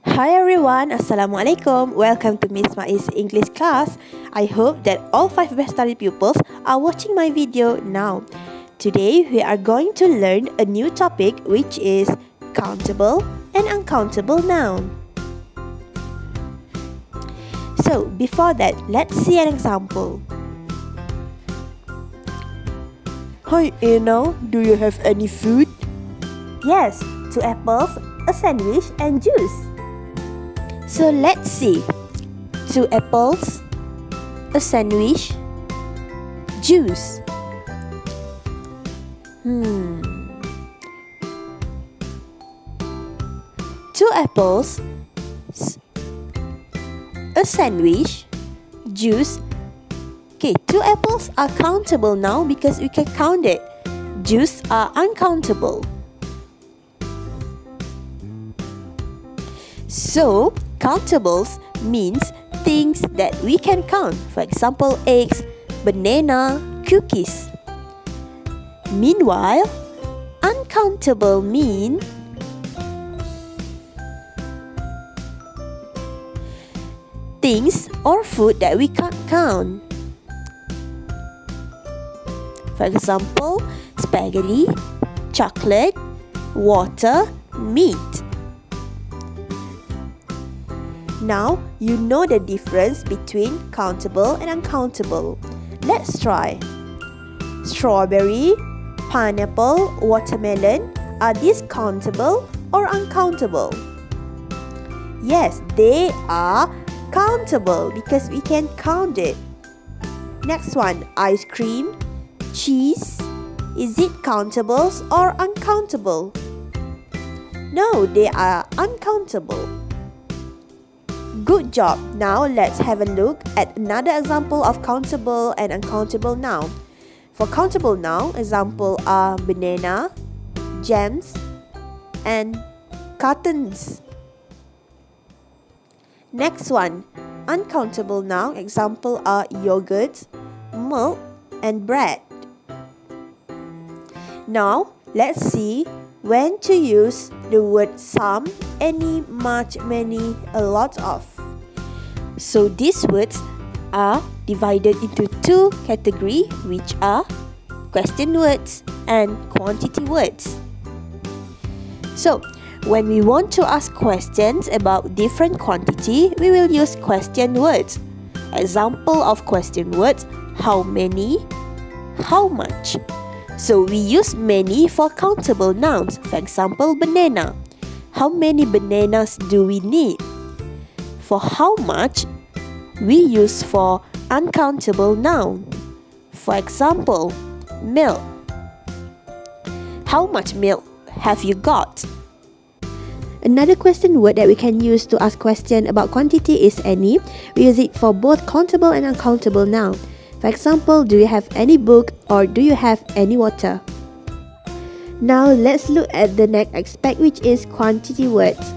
Hi everyone, Assalamualaikum. Welcome to Miss Mai's English class. I hope that all 5 best study pupils are watching my video now. Today we are going to learn a new topic which is countable and uncountable noun. So before that, let's see an example. Hi Anna, do you have any food? Yes, 2 apples, a sandwich and juice. So let's see. 2 apples, a sandwich, juice. 2 apples, a sandwich, juice. Okay, 2 apples are countable now because we can count it. Juice are uncountable. So, countables means things that we can count. For example, eggs, banana, cookies. Meanwhile, uncountable mean things or food that we can't count. For example, spaghetti, chocolate, water, meat. Now, you know the difference between countable and uncountable. Let's try. Strawberry, pineapple, watermelon, are these countable or uncountable? Yes, they are countable because we can count it. Next one, ice cream, cheese. Is it countable or uncountable? No, they are uncountable. Good job. Now let's have a look at another example of countable and uncountable noun. For countable noun, example are banana, jams, and cartons. Next one, uncountable noun, example are yogurt, milk, and bread. Now let's see when to use the word some, any, much, many, a lot of. So these words are divided into 2 categories, which are question words and quantity words. So when we want to ask questions about different quantity, we will use question words. Example of question words, how many, how much. So we use many for countable nouns. For example, banana. How many bananas do we need? For how much, we use for uncountable noun. For example, milk. How much milk have you got? Another question word that we can use to ask question about quantity is any. We use it for both countable and uncountable noun. For example, do you have any book or do you have any water? Now let's look at the next aspect, which is quantity words.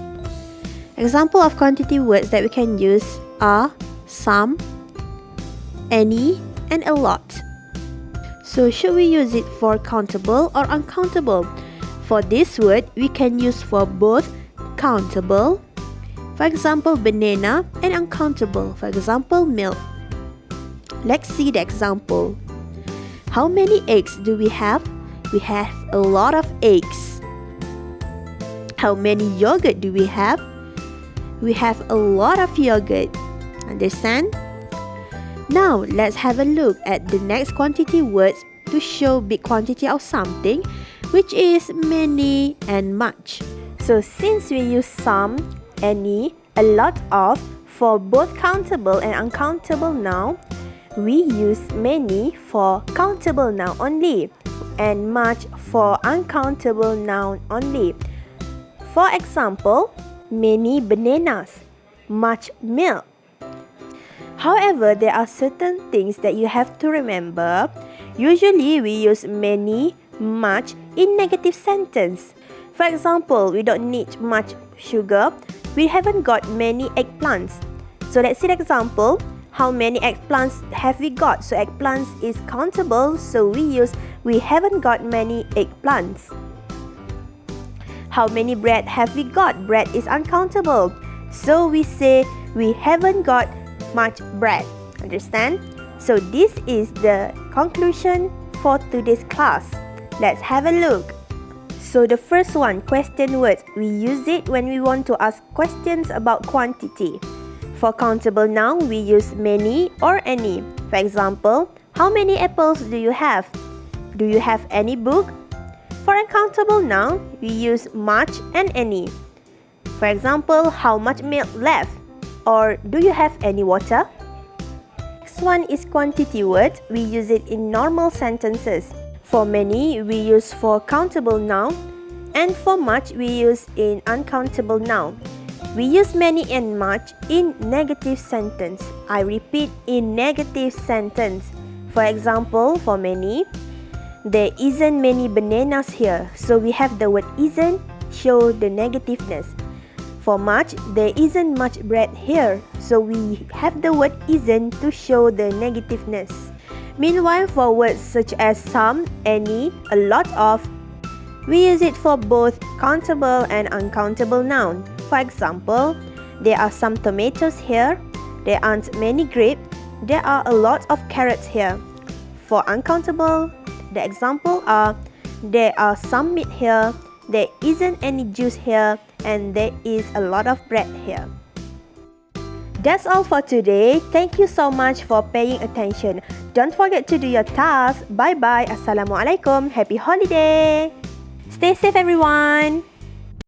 Example of quantity words that we can use are some, any, and a lot. So should we use it for countable or uncountable? For this word, we can use for both countable, for example, banana, and uncountable, for example, milk. Let's see the example. How many eggs do we have? We have a lot of eggs. How many yogurt do we have? We have a lot of yogurt. Understand? Now, let's have a look at the next quantity words to show big quantity of something, which is many and much. So, since we use some, any, a lot of for both countable and uncountable noun, we use many for countable noun only and much for uncountable noun only. For example, many bananas, much milk. However, there are certain things that you have to remember. Usually, we use many, much in negative sentence. For example, we don't need much sugar. We haven't got many eggplants. So let's see the example. How many eggplants have we got? So eggplants is countable, so we use we haven't got many eggplants. How many bread have we got? Bread is uncountable. So we say we haven't got much bread. Understand? So this is the conclusion for today's class. Let's have a look. So the first one, question words. We use it when we want to ask questions about quantity. For countable noun, we use many or any. For example, how many apples do you have? Do you have any book? For uncountable noun, we use much and any. For example, how much milk left? Or do you have any water? Next one is quantity words. We use it in normal sentences. For many, we use for countable noun, and for much, we use in uncountable noun. We use many and much in negative sentence. I repeat, in negative sentence. For example, for many, there isn't many bananas here. So we have the word isn't, show the negativeness. For much, there isn't much bread here. So we have the word isn't to show the negativeness. Meanwhile, for words such as some, any, a lot of, we use it for both countable and uncountable noun. For example, there are some tomatoes here. There aren't many grapes. There are a lot of carrots here. For uncountable, the example are there are some meat here. There isn't any juice here, and there is a lot of bread here. That's all for today. Thank you so much for paying attention. Don't forget to do your task. Bye bye. Assalamualaikum. Happy holiday. Stay safe, everyone.